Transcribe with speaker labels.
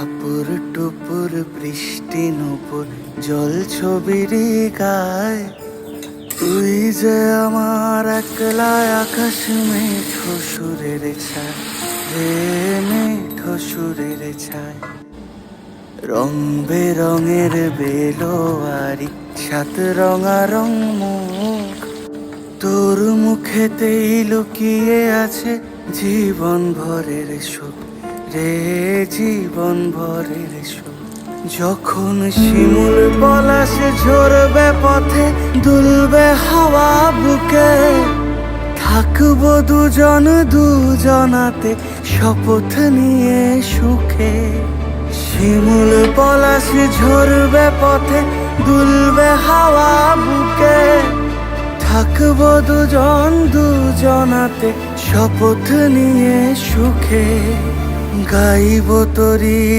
Speaker 1: টাপুর টুপুর বৃষ্টি নুপুর জল ছবির গায়, তুই যে আমার একলা আকাশ মেঠো সুরের ছায় রে, মেঠো সুরের ছায়। রং বেরঙের বেলোয়ারি সাত রঙারং মুখ, তোর মুখেতেই লুকিয়ে আছে জীবন ভরের সুখ রে, জীবন ভরের সুখ। যখন শিমুল পলাশ ঝরবে পথে, দুলবে হাওয়া বুকে, থাকবো দুজন দুজনাতে শপথ নিয়ে সুখে। শিমুল পলাশ ঝরবে পথে, দুলবে হাওয়া বুকে, থাকবো দুজন দুজনাতে শপথ নিয়ে সুখে। গাইব তোরি